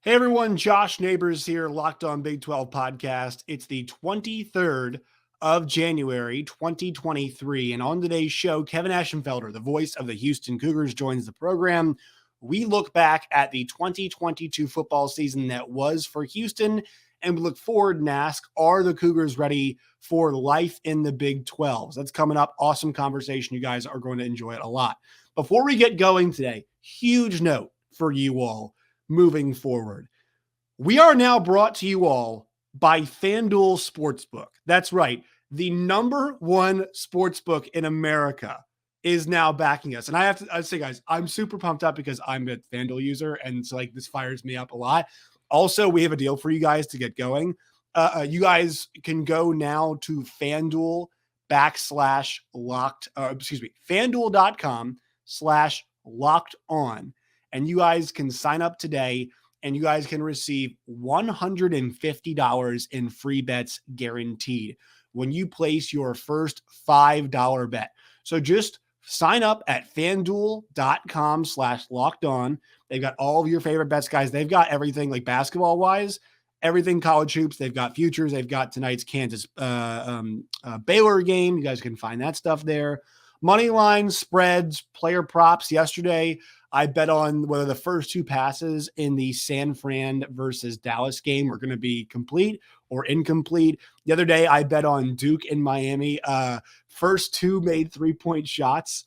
Hey everyone, Josh Neighbors here, Locked On Big 12 podcast. It's the 23rd of January, 2023. And on today's show, Kevin Eschenfelder, the voice of the Houston Cougars, joins the program. We look back at the 2022 football season that was for Houston, and we look forward and ask, are the Cougars ready for life in the Big 12? That's coming up. Awesome conversation. You guys are going to enjoy it a lot. Before we get going today, huge note for you all. Moving forward, we are now brought to you all by FanDuel Sportsbook. That's right. The number one sportsbook in America is now backing us. And I say, guys, I'm super pumped up because I'm a FanDuel user. And so this fires me up a lot. Also, we have a deal for you guys to get going. You guys can go now to FanDuel.com/locked on. And you guys can sign up today and you guys can receive $150 in free bets guaranteed when you place your first $5 bet. So just sign up at FanDuel.com/locked on. They've got all of your favorite bets, guys. They've got everything like basketball wise, everything college hoops. They've got futures. They've got tonight's Kansas Baylor game. You guys can find that stuff there. Money lines, spreads, player props. Yesterday, I bet on whether the first two passes in the San Fran versus Dallas game were going to be complete or incomplete. The other day, I bet on Duke in Miami. First two made 3-point shots.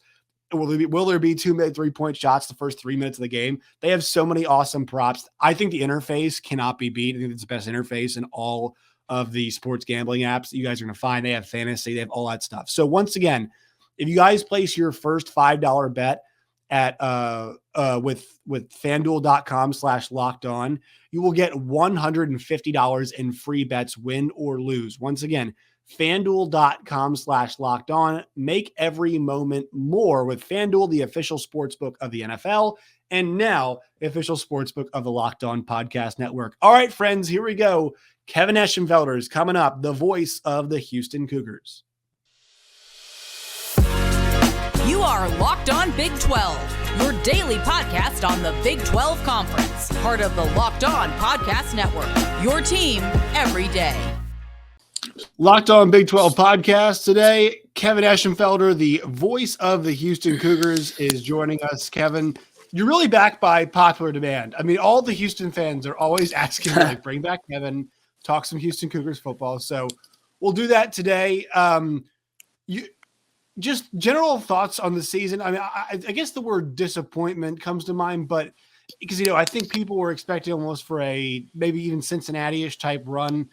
Will there be two made 3-point shots the first 3 minutes of the game? They have so many awesome props. I think the interface cannot be beat. I think it's the best interface in all of the sports gambling apps that you guys are going to find. They have fantasy. They have all that stuff. So once again, if you guys place your first $5 bet at with FanDuel.com/locked on, you will get $150 in free bets, win or lose. Once again, FanDuel.com/locked on. Make every moment more with FanDuel, the official sportsbook of the NFL, and now the official sportsbook of the Locked On Podcast Network. All right, friends, here we go. Kevin Eschenfelder is coming up, the voice of the Houston Cougars. You are Locked On Big 12, your daily podcast on the Big 12 Conference, part of the Locked On Podcast Network, your team every day. Locked On Big 12 podcast today. Kevin Eschenfelder, the voice of the Houston Cougars, is joining us. Kevin, you're really back by popular demand. I mean, all the Houston fans are always asking me to bring back Kevin, talk some Houston Cougars football. So we'll do that today. Just general thoughts on the season. I mean, I guess the word disappointment comes to mind, but because, I think people were expecting almost for a maybe even Cincinnati-ish type run.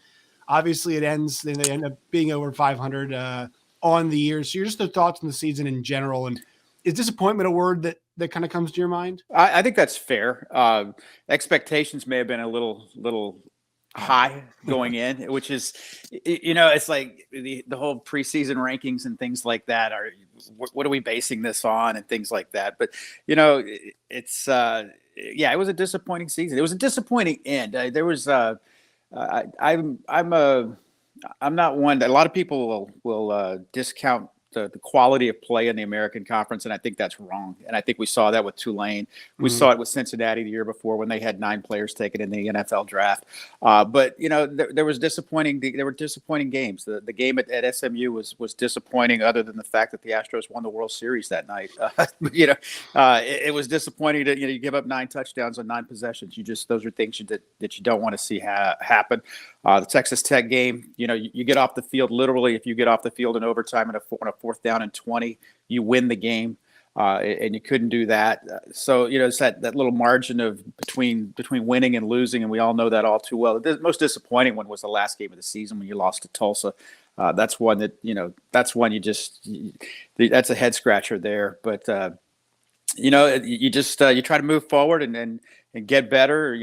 Obviously, it ends, and they end up being over 500 on the year. So, just the thoughts on the season in general. And is disappointment a word that kind of comes to your mind? I think that's fair. Expectations may have been a little high going in, which is, it's like the whole preseason rankings and things like that what are we basing this on and things like that. But, it's, it was a disappointing season. It was a disappointing end. There was, I'm not one that a lot of people will discount the quality of play in the American Conference, and I think that's wrong. And I think we saw that with Tulane. We saw it with Cincinnati the year before when they had 9 players taken in the NFL draft. But there were disappointing games. The game at SMU was disappointing, other than the fact that the Astros won the World Series that night. It was disappointing that you give up 9 touchdowns on 9 possessions. Those are things that you don't want to see happen. The Texas Tech game, you get off the field. Literally, if you get off the field in overtime on a 4th down and 20, you win the game, and you couldn't do that. So it's that little margin of between winning and losing, and we all know that all too well. The most disappointing one was the last game of the season when you lost to Tulsa. That's one that that's one that's a head scratcher there. But you try to move forward and get better.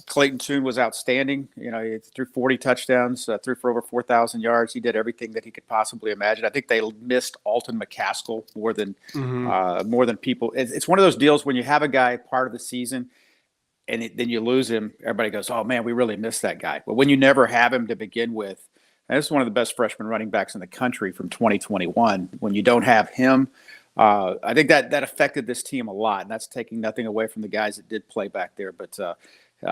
Clayton Tune was outstanding. He threw 40 touchdowns, threw for over 4,000 yards. He did everything that he could possibly imagine. I think they missed Alton McCaskill more than people. It's one of those deals when you have a guy part of the season and then you lose him. Everybody goes, "Oh man, we really missed that guy." But when you never have him to begin with, and this is one of the best freshman running backs in the country from 2021. When you don't have him, I think that affected this team a lot, and that's taking nothing away from the guys that did play back there. But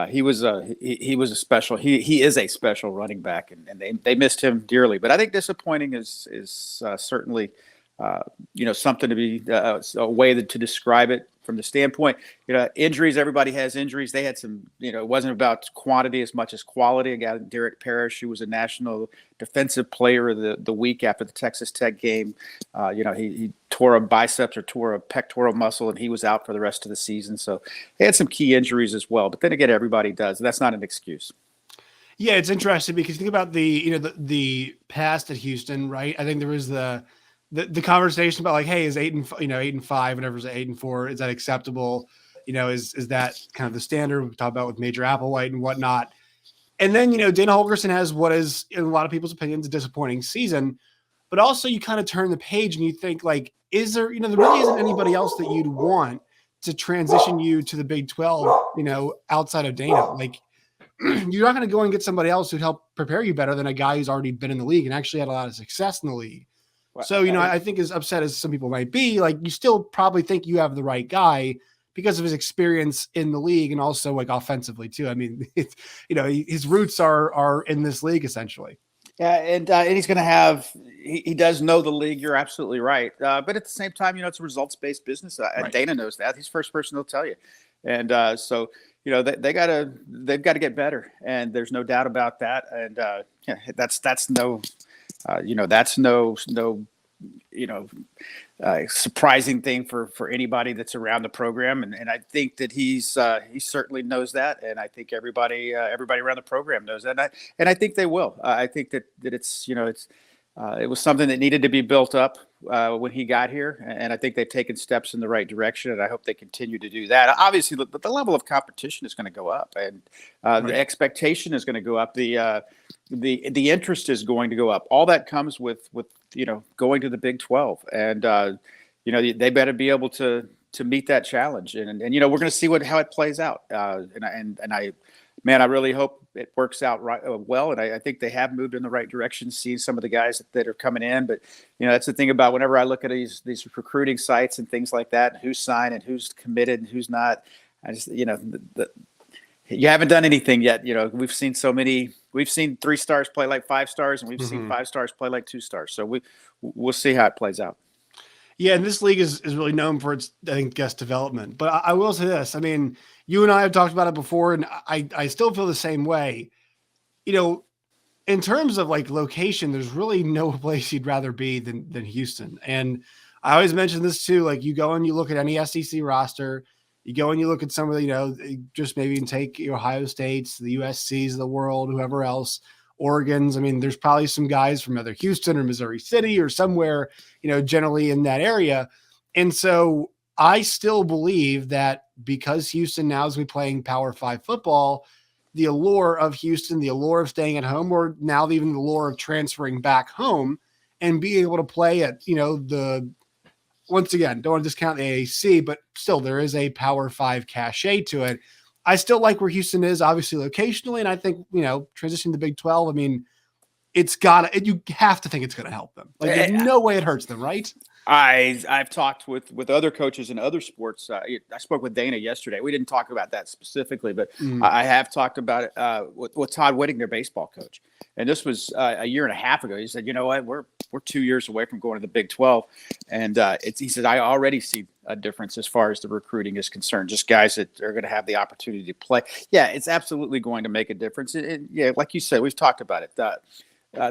he was a special. He is a special running back, and they missed him dearly. But I think disappointing is certainly something to be a way to describe it from the standpoint. Injuries. Everybody has injuries. They had some. It wasn't about quantity as much as quality. A guy, Derek Parrish, who was a National Defensive Player of the week after the Texas Tech game. He tore a biceps or tore a pectoral muscle, and he was out for the rest of the season. So they had some key injuries as well. But then again, everybody does. That's not an excuse. Yeah, it's interesting because you think about the past at Houston, right? I think there was the conversation about like, hey, is 8-5, whatever's 8-4, is that acceptable? Is that kind of the standard we talk about with Major Applewhite and whatnot? And then, Dana Holgorsen has what is, in a lot of people's opinions, a disappointing season. But also you kind of turn the page and you think like, is there, there really isn't anybody else that you'd want to transition you to the Big 12, outside of Dana. Like, you're not going to go and get somebody else who'd help prepare you better than a guy who's already been in the league and actually had a lot of success in the league. So, I think as upset as some people might be, like you still probably think you have the right guy because of his experience in the league and also like offensively too. I mean, his roots are in this league essentially. Yeah, and he's going to have he does know the league. You're absolutely right. But at the same time, it's a results-based business. And Dana knows that. He's the first person to tell you. And so, they've got to get better, and there's no doubt about that. And that's no. That's no surprising thing for anybody that's around the program, and I think that he certainly knows that, and I think everybody around the program knows that, and I think they will. I think that it's it was something that needed to be built up when he got here, and I think they've taken steps in the right direction, and I hope they continue to do that. Obviously, the level of competition is going to go up, and the expectation is going to go up. The interest is going to go up. All that comes with going to the Big 12, and they better be able to meet that challenge, and we're going to see how it plays out. I really hope it works out well, and I think they have moved in the right direction. Seeing some of the guys that are coming in, but that's the thing about whenever I look at these recruiting sites and things like that, who's signed and who's committed and who's not. I just you haven't done anything yet. We've seen so many. We've seen 3 stars play like 5 stars, and we've seen 5 stars play like 2 stars. So we'll see how it plays out. Yeah, and this league is really known for its, I think, guest development. But I will say this. I mean, you and I have talked about it before, and I still feel the same way. In terms of like location, there's really no place you'd rather be than Houston. And I always mention this too. Like you go and you look at any SEC roster, you go and you look at some of the, just maybe even take Ohio States, the USCs of the world, whoever else, Oregon's. I mean, there's probably some guys from either Houston or Missouri City or somewhere, generally in that area. And so I still believe that because Houston now is playing Power 5 football, the allure of Houston, the allure of staying at home, or now even the allure of transferring back home and being able to play at, once again, don't want to discount the AAC, but still there is a Power 5 cachet to it. I still like where Houston is, obviously locationally, and I think, transitioning to Big 12, I mean, you have to think it's going to help them. Like, there's no way it hurts them, right? I've talked with other coaches in other sports. I spoke with Dana yesterday. We didn't talk about that specifically, but I have talked about it with Todd Whitting, their baseball coach. And this was a year and a half ago. He said, we're 2 years away from going to the Big 12. And he said, I already see a difference as far as the recruiting is concerned, just guys that are going to have the opportunity to play. Yeah, it's absolutely going to make a difference. Yeah, like you said, we've talked about it.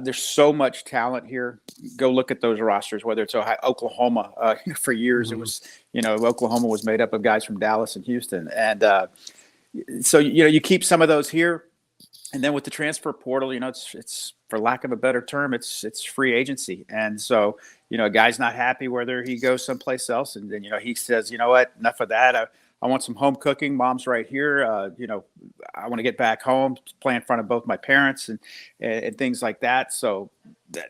There's so much talent here. Go look at those rosters, whether it's Oklahoma. For years, it was, Oklahoma was made up of guys from Dallas and Houston. And so, you keep some of those here. And then with the transfer portal, it's for lack of a better term, it's free agency. And so, a guy's not happy whether he goes someplace else. And then, he says, what, enough of that. I want some home cooking. Mom's right here. I want to get back home, play in front of both my parents and things like that. So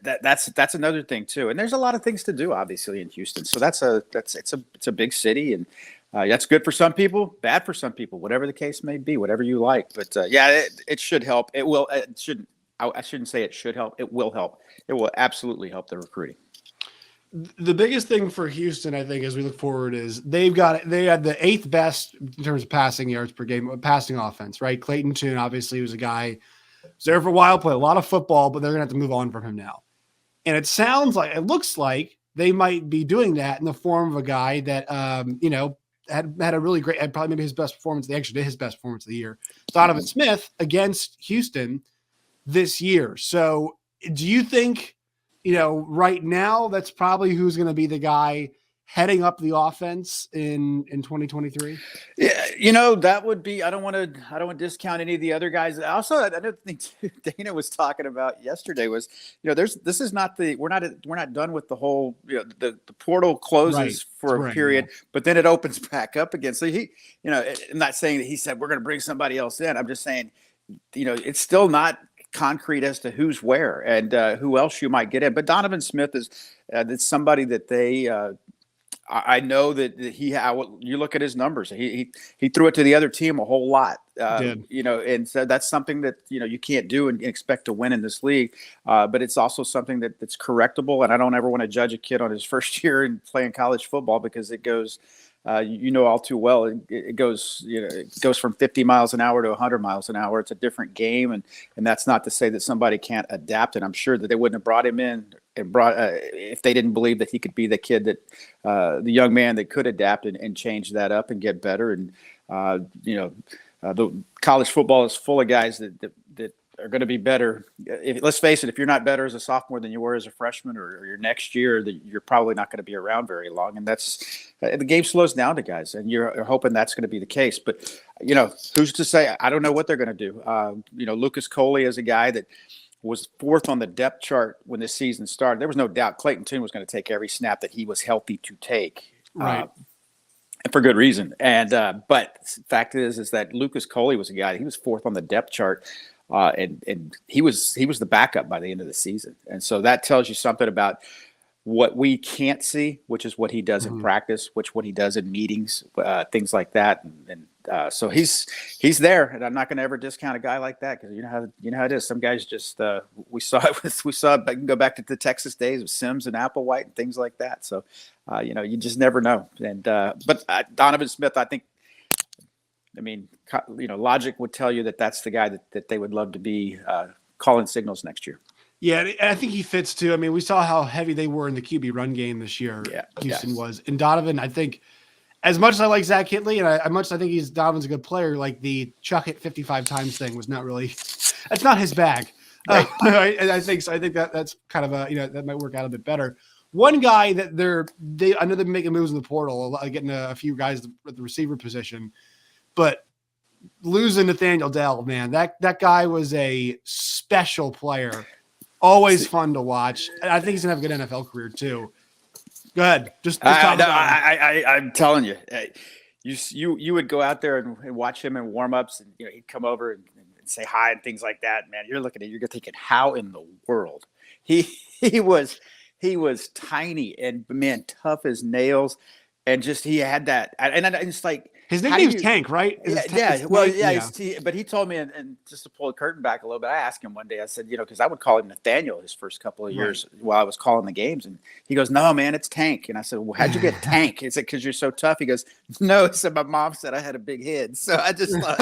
that's another thing too. And there's a lot of things to do, obviously, in Houston. So it's a big city, and that's good for some people, bad for some people, whatever the case may be, whatever you like. But it should help. It will. It shouldn't. I shouldn't say it should help. It will help. It will absolutely help the recruiting. The biggest thing for Houston, I think, as we look forward, is they had the 8th best in terms of passing yards per game, passing offense, right? Clayton Tune obviously was a guy who's there for a while, played a lot of football, but they're gonna have to move on from him now. And it looks like they might be doing that in the form of a guy that had a really great, had probably maybe his best performance. They actually did his best performance of the year, Donovan Smith against Houston this year. So do you think, right now that's probably who's going to be the guy heading up the offense in 2023? Yeah, that would be. I don't want to discount any of the other guys. Also, another thing Dana was talking about yesterday was, this is not we're not done with the whole, the portal closes for a period, but then it opens back up again. So I'm not saying that he said we're going to bring somebody else in. I'm just saying, it's still not concrete as to who's where and who else you might get in. But Donovan Smith is that's somebody that they. I know that you look at his numbers. He threw it to the other team a whole lot, and so that's something that you can't do and expect to win in this league. But it's also something that's correctable. And I don't ever want to judge a kid on his first year in playing college football because it goes. All too well. It goes from 50 miles an hour to 100 miles an hour. It's a different game, and that's not to say that somebody can't adapt. And I'm sure that they wouldn't have brought him in and if they didn't believe that he could be the kid that the young man that could adapt and change that up and get better. And the college football is full of guys that are going to be better. Let's face it, if you're not better as a sophomore than you were as a freshman or your next year, you're probably not going to be around very long. And that's the game slows down to guys, and you're hoping that's going to be the case. But, who's to say? I don't know what they're going to do. Lucas Coley is a guy that was 4th on the depth chart when the season started. There was no doubt Clayton Tune was going to take every snap that he was healthy to take. Right. For good reason. And but the fact is that Lucas Coley was a guy, he was 4th on the depth chart. And he was the backup by the end of the season. And so that tells you something about what we can't see, which is what he does in practice, what he does in meetings, things like that. And so he's there, and I'm not going to ever discount a guy like that because you know how it is. Some guys just we saw it. I can go back to the Texas days of Sims and Applewhite and things like that. So you just never know. And but Donovan Smith, I think. I mean, logic would tell you that that's the guy that they would love to be calling signals next year. Yeah, and I think he fits too. I mean, we saw how heavy they were in the QB run game this year. Yeah, Houston was. And Donovan, I think, as much as I like Zach Hitley, and I think Donovan's a good player, like the chuck it 55 times thing was not really – that's not his bag. Right. And I think that's kind of that might work out a bit better. One guy that I know they're making moves in the portal, getting a few guys at the receiver position, but losing Nathaniel Dell, man, that guy was a special player. Always fun to watch. And I think he's gonna have a good NFL career too. Go ahead. Just I'm telling you, you would go out there and watch him in warm-ups, and he'd come over and say hi and things like that. Man, you're thinking, how in the world? He was tiny and man, tough as nails, and just he had that. And it's like. His nickname's Tank, right? But he told me, and just to pull the curtain back a little bit, I asked him one day, I said, because I would call him Nathaniel his first couple of years while I was calling the games. And he goes, no, man, it's Tank. And I said, well, how'd you get Tank? Is it because you're so tough? He goes, no, he said, my mom said I had a big head. So I just thought,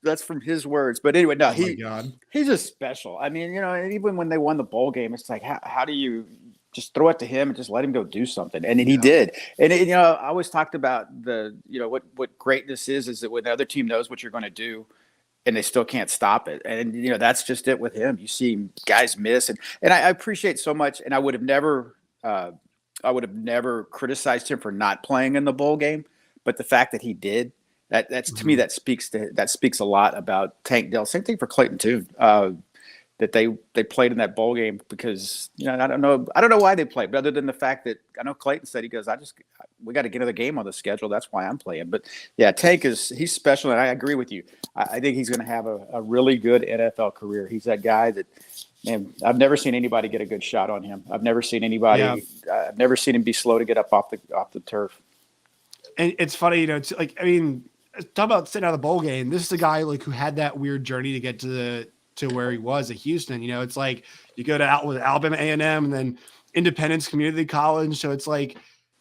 that's from his words. But anyway, no, he's just special. I mean, even when they won the bowl game, it's like, how do you just throw it to him and just let him go do something? And he did. And I always talked about what greatness is that when the other team knows what you're going to do and they still can't stop it. And that's just it with him. You see guys miss, and I appreciate so much. And I would have never criticized him for not playing in the bowl game, but the fact that he did, that's to me, that speaks a lot about Tank Dell. Same thing for Clayton Tune. That they played in that bowl game because I don't know why they played, but other than the fact that I know Clayton said, he goes, we got to get another game on the schedule. That's why I'm playing. But yeah, Tank he's special, and I agree with you. I think he's going to have a really good NFL career. He's that guy that, man, I've never seen anybody get a good shot on him. I've never seen anybody. Yeah. I've never seen him be slow to get up off the turf. And it's funny, it's like, I mean, talk about sitting out of the bowl game. This is a guy who had that weird journey to get to to where he was at Houston. You know, it's like you go to Alabama A&M and then Independence Community College. So it's like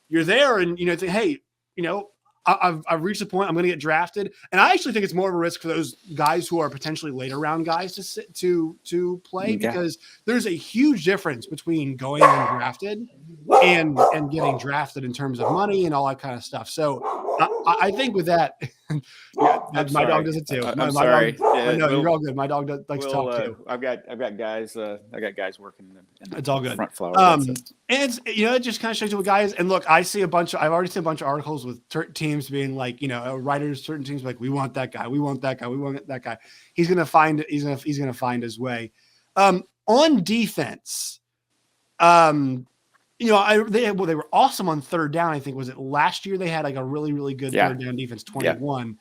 you're there and, you know, it's like, hey, you know, I've reached the point I'm going to get drafted. And I actually think it's more of a risk for those guys who are potentially later round guys to play because there's a huge difference between going undrafted and getting drafted in terms of money and all that kind of stuff. So I think with that, my dog does it too. I'm sorry. No, you're all good. My dog likes to talk too. I've got guys. I got guys working in the it's all good. Front flower. And it's, you know, it just kind of shows you what guys. And look, I've already seen a bunch of articles with teams being like, you know, writers, certain teams like, we want that guy, we want that guy, we want that guy. He's gonna find his way. On defense, you know, they were awesome on third down. I think was it last year they had like a really, really good third down defense, 21. Yeah.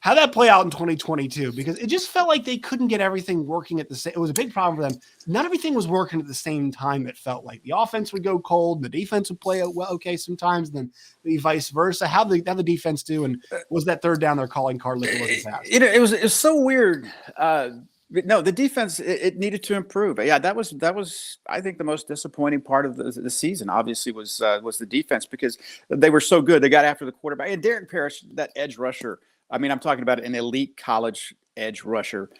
How'd that play out in 2022? Because it just felt like they couldn't get everything working at the same. It was a big problem for them. Not everything was working at the same time. It felt like the offense would go cold, the defense would play well, okay, sometimes, and then maybe vice versa. How'd the defense do? And was that third down their calling card like it wasn't fast? It was so weird. No, the defense it needed to improve. Yeah, that was I think the most disappointing part of the season. Obviously, was the defense because they were so good. They got after the quarterback and Derek Parrish, that edge rusher. I mean, I'm talking about an elite college edge rusher.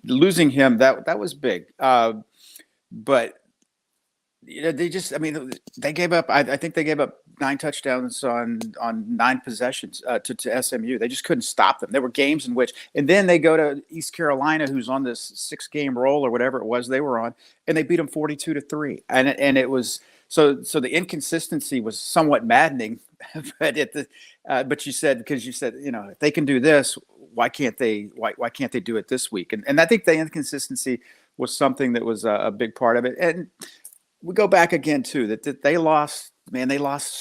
Losing him, that was big. But you know, they gave up. I think they gave up 9 touchdowns on 9 possessions to SMU. They just couldn't stop them. There were games in which, and then they go to East Carolina, who's on this 6-game roll or whatever it was they were on, and they beat them 42-3. And it was so the inconsistency was somewhat maddening. But you said, you know, if they can do this, why can't they do it this week? And I think the inconsistency was something that was a big part of it. And we go back again too that they lost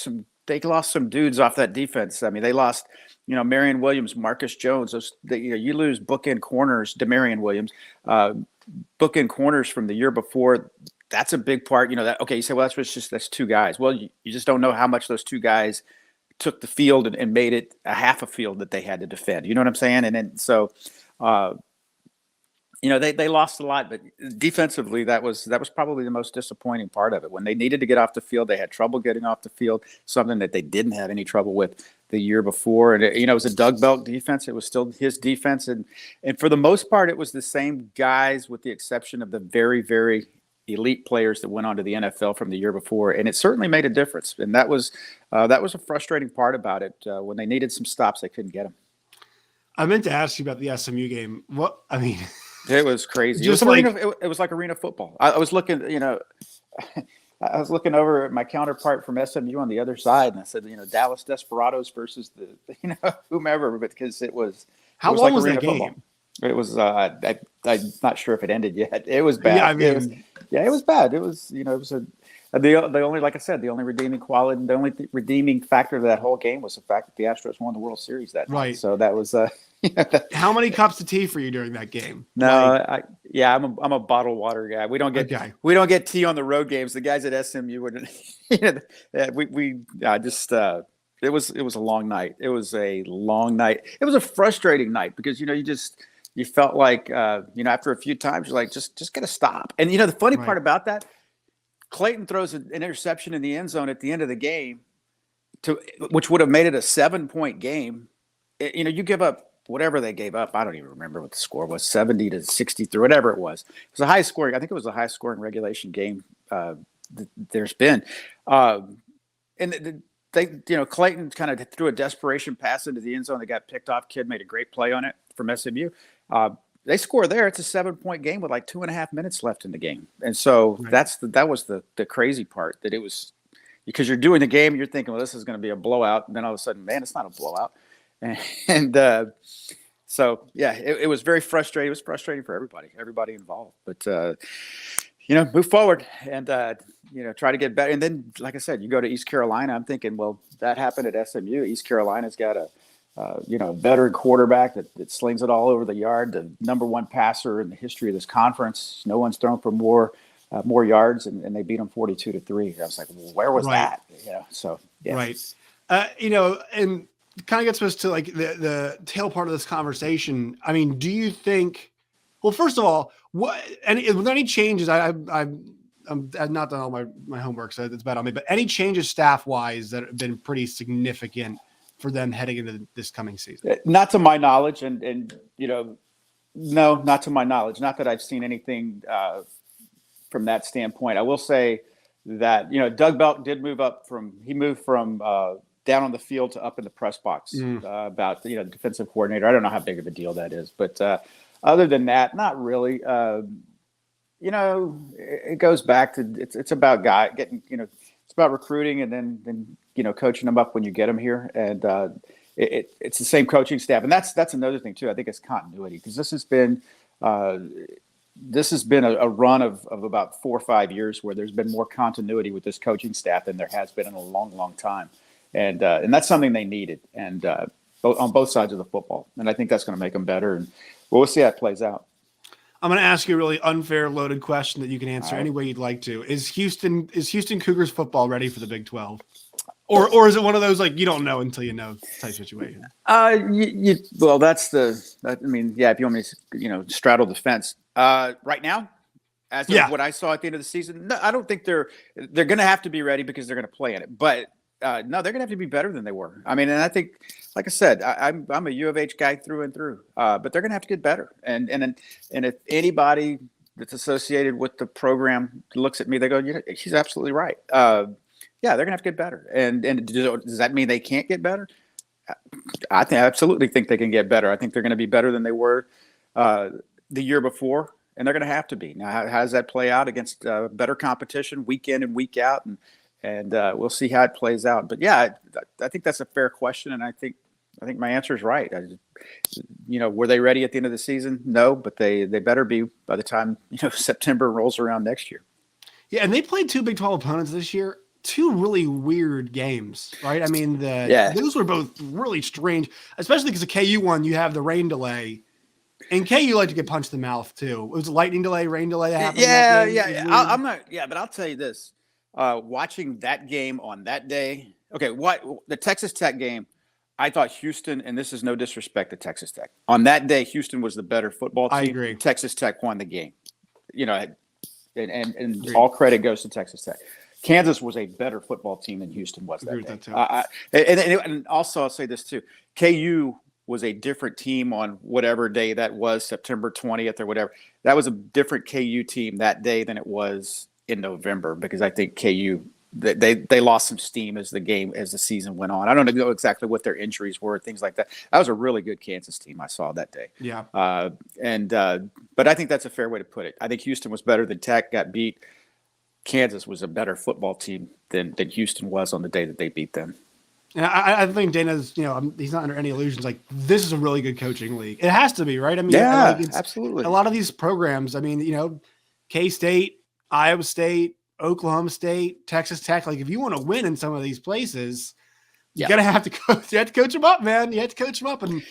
some dudes off that defense. I mean, they lost, you know, Marion Williams, Marcus Jones. You lose bookend corners, DeMarion Williams, bookend corners from the year before. That's a big part. You know, that, okay, you say, well, that's 2 guys. Well, you just don't know how much those 2 guys took the field and made it a half a field that they had to defend. You know what I'm saying? And then so, you know, they lost a lot, but defensively, that was probably the most disappointing part of it. When they needed to get off the field, they had trouble getting off the field, something that they didn't have any trouble with the year before. And, you know, it was a Doug Belk defense. It was still his defense. And for the most part, it was the same guys with the exception of the very, very elite players that went on to the NFL from the year before. And it certainly made a difference. And that was a frustrating part about it. When they needed some stops, they couldn't get them. I meant to ask you about the SMU game. It was crazy. It was like arena football. I was looking, you know, I was looking over at my counterpart from SMU on the other side, and I said, you know, Dallas Desperados versus the, you know, whomever, because it was. How long was that game? It was. I'm not sure if it ended yet. It was bad. Yeah, I mean, it was bad. It was, you know, it was the only, like I said, the only redeeming quality, the only redeeming factor of that whole game was the fact that the Astros won the World Series that night. So that was. How many cups of tea for you during that game? No, I'm a bottled water guy. We don't get tea on the road games. The guys at SMU were, you know, it was a long night. It was a long night. It was a frustrating night because, you know, you felt like, you know, after a few times you're like, just got to stop. And, you know, the funny part about that, Clayton throws an interception in the end zone at the end of the game which would have made it a 7-point game. You know, you give up whatever they gave up. I don't even remember what the score was, 70-63, whatever it was. It was a high scoring. I think it was the highest scoring regulation game there's been. And they, you know, Clayton kind of threw a desperation pass into the end zone. They got picked off. Kid made a great play on it from SMU. They score there. It's a 7-point game with like 2.5 minutes left in the game. And so that was the crazy part, that it was because you're doing the game. You're thinking, well, this is going to be a blowout. And then all of a sudden, man, it's not a blowout. So, yeah, it was very frustrating. It was frustrating for everybody involved. But, you know, move forward and, you know, try to get better. And then, like I said, you go to East Carolina. I'm thinking, well, that happened at SMU. East Carolina's got a veteran quarterback that slings it all over the yard, the number 1 passer in the history of this conference. No one's thrown for more yards, and they beat them 42-3. I was like, well, where was that? You know, so, yeah. Right. You know, and kind of gets us to like the tail part of this conversation. I mean, do you think Well, first of all, were there any changes? I'm not done all my homework, so it's bad on me. But any changes staff wise that have been pretty significant for them heading into this coming season? Not to my knowledge, and no, not to my knowledge. Not that I've seen anything from that standpoint. I will say that Doug Belk did move from down on the field to up in the press box about defensive coordinator. I don't know how big of a deal that is, but other than that, not really. It goes back to it's about getting it's about recruiting and then coaching them up when you get them here, and it's the same coaching staff, and that's another thing too. I think it's continuity, because this has been a run of about 4 or 5 years where there's been more continuity with this coaching staff than there has been in a long, long time. And that's something they needed, and on both sides of the football. And I think that's going to make them better. And we'll see how it plays out. I'm going to ask you a really unfair, loaded question that you can answer any way you'd like to. Is Houston Cougars football ready for the Big 12? Or is it one of those you don't know until you know type situation? Well, if you want me to straddle the fence right now, as of what I saw at the end of the season, no, I don't think they're going to have to be ready because they're going to play in it. But no, they're going to have to be better than they were. I mean, and I think, like I said, I'm a U of H guy through and through. But they're going to have to get better. And if anybody that's associated with the program looks at me, they go, she's absolutely right. Yeah, they're going to have to get better. And does that mean they can't get better? I absolutely think they can get better. I think they're going to be better than they were the year before, and they're going to have to be. Now, how does that play out against better competition week in and week out? And we'll see how it plays out. But yeah, I think that's a fair question, and I think my answer is right. Were they ready at the end of the season? No, but they better be by the time September rolls around next year. Yeah, and they played 2 Big 12 opponents this year. 2 really weird games, right? I mean, those were both really strange, especially because the KU one, you have the rain delay, and KU like to get punched in the mouth too. It was a lightning delay, rain delay that happened. Yeah. I'm not. Yeah, but I'll tell you this: watching that game on that day. Okay, the Texas Tech game? I thought Houston, and this is no disrespect to Texas Tech, on that day, Houston was the better football team. I agree. Texas Tech won the game. And all credit goes to Texas Tech. Kansas was a better football team than Houston was that day. And also, I'll say this too: KU was a different team on whatever day that was, September 20th or whatever. That was a different KU team that day than it was in November, because I think KU they lost some steam as the season went on. I don't know exactly what their injuries were, things like that. That was a really good Kansas team I saw that day. Yeah. But I think that's a fair way to put it. I think Houston was better than Tech, got beat. Kansas was a better football team than Houston was on the day that they beat them. And I think Dana's, he's not under any illusions. This is a really good coaching league. It has to be, right? I mean, absolutely. A lot of these programs, I mean, K-State, Iowa State, Oklahoma State, Texas Tech. If you want to win in some of these places, you have to coach them up, man. You have to coach them up, and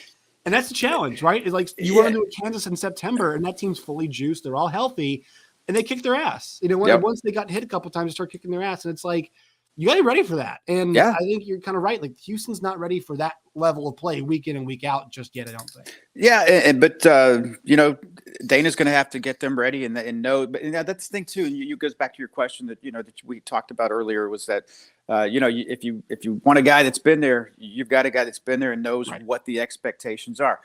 that's the challenge, right? It's you run into Kansas in September, and that team's fully juiced. They're all healthy. And they kicked their ass. Once they got hit a couple of times, they start kicking their ass. And it's you got to be ready for that. And I think you're kind of right. Houston's not ready for that level of play week in and week out just yet, I don't think. Yeah, but Dana's going to have to get them ready and know. But that's the thing too. And you goes back to your question that that we talked about earlier, was that if you want a guy that's been there, you've got a guy that's been there and knows what the expectations are.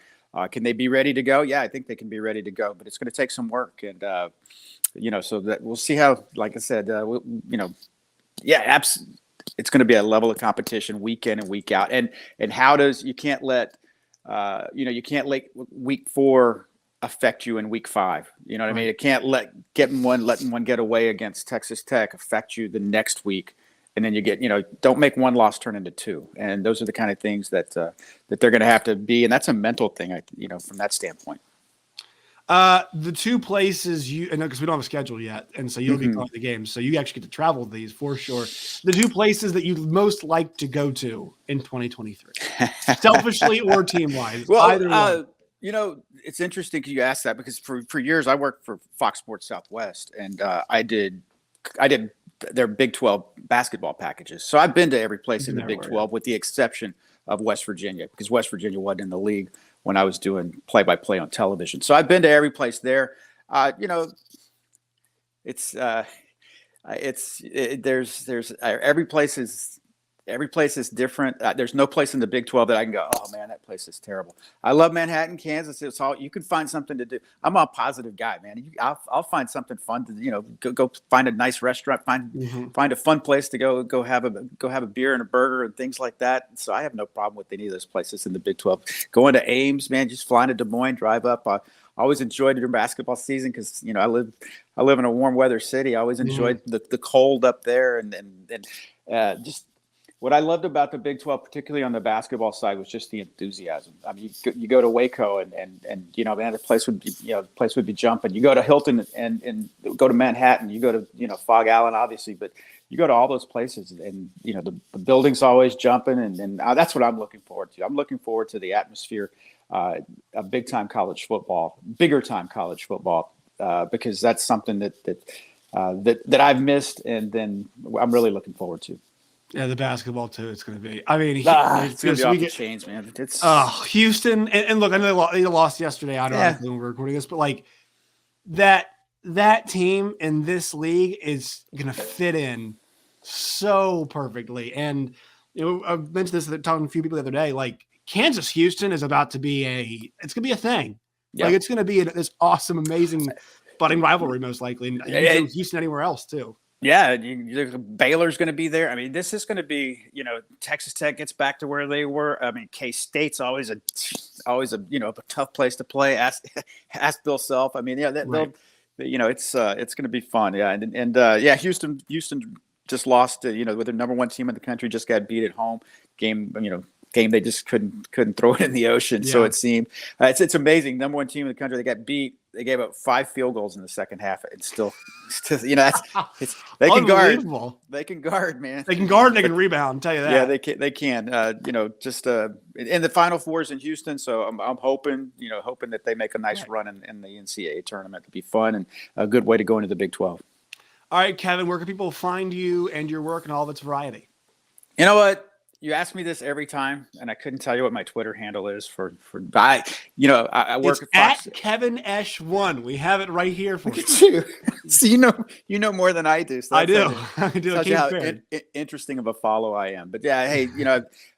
Can they be ready to go? Yeah, I think they can be ready to go, but it's going to take some work. And so that we'll see how, like I said, it's going to be a level of competition week in and week out. And you can't let week 4 affect you in week 5. You know what I mean? It can't letting one get away against Texas Tech affect you the next week. And then you get, don't make one loss turn into 2. And those are the kind of things that they're going to have to be. And that's a mental thing, from that standpoint. The 2 places because we don't have a schedule yet, and so you'll be going to the games, so you actually get to travel to these for sure. The 2 places that you'd most like to go to in 2023, selfishly or team wise. Well, either one. It's interesting because you asked that, because for years I worked for Fox Sports Southwest, and I did their Big 12 basketball packages. So I've been to every place in the Big 12 with the exception of West Virginia, because West Virginia wasn't in the league when I was doing play-by-play on television. So I've been to every place there. Every place is different. There's no place in the Big 12 that I can go, oh man, that place is terrible. I love Manhattan, Kansas. It's all, you can find something to do. I'm a positive guy, man. I'll find something fun to, go find a nice restaurant, find a fun place to go have a beer and a burger and things like that. So I have no problem with any of those places in the Big 12. Going to Ames, man, just flying to Des Moines, drive up. I always enjoyed it during basketball season because I live in a warm weather city. I always enjoyed the cold up there and just. What I loved about the Big 12, particularly on the basketball side, was just the enthusiasm. I mean, you go to Waco and man, the place would be jumping. You go to Hilton and go to Manhattan. You go to Fog Island, obviously, but you go to all those places and the building's always jumping and that's what I'm looking forward to. I'm looking forward to the atmosphere, a bigger time college football, because that's something that I've missed and then I'm really looking forward to. Yeah, the basketball too. It's going to be. I mean, it's going to be off the chains, man. It's Houston, and look, I know they lost yesterday. I don't know when we're recording this, but like that team in this league is going to fit in so perfectly. And I mentioned this talking to a few people the other day. Like Kansas Houston is about to be it's going to be a thing. Yeah. Like it's going to be this awesome, amazing budding rivalry, most likely. And Houston anywhere else too. Yeah, Baylor's going to be there. I mean, this is going to be, Texas Tech gets back to where they were. I mean, K-State's always a a tough place to play. Ask Bill Self. I mean, right. It's going to be fun. Yeah, and Houston just lost. With their number one team in the country, just got beat at home. Game they just couldn't throw it in the ocean. Yeah. So it seemed it's amazing. Number one team in the country, they got beat. They gave up 5 field goals in the second half. It's still they can guard. They can guard, man. They can guard and they can rebound. I'll tell you that. Yeah, they can. In the Final Four is in Houston, so I'm hoping that they make a nice run in the NCAA tournament. It'll be fun and a good way to go into the Big 12. All right, Kevin, where can people find you and your work and all of its variety? You know what? You ask me this every time, and I couldn't tell you what my Twitter handle is I work at Kevin Esch1. We have it right here for you. So you know more than I do. So I do. I do. Tells you how interesting of a follow I am. But yeah, hey,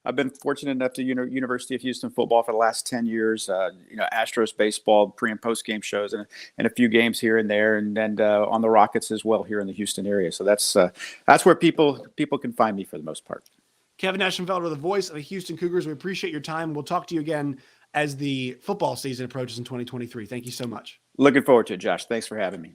I've been fortunate enough to University of Houston football for the last 10 years. Astros baseball, pre and post game shows, and a few games here and there, and on the Rockets as well here in the Houston area. So that's where people can find me for the most part. Kevin Eschenfelder, the voice of the Houston Cougars. We appreciate your time. We'll talk to you again as the football season approaches in 2023. Thank you so much. Looking forward to it, Josh. Thanks for having me.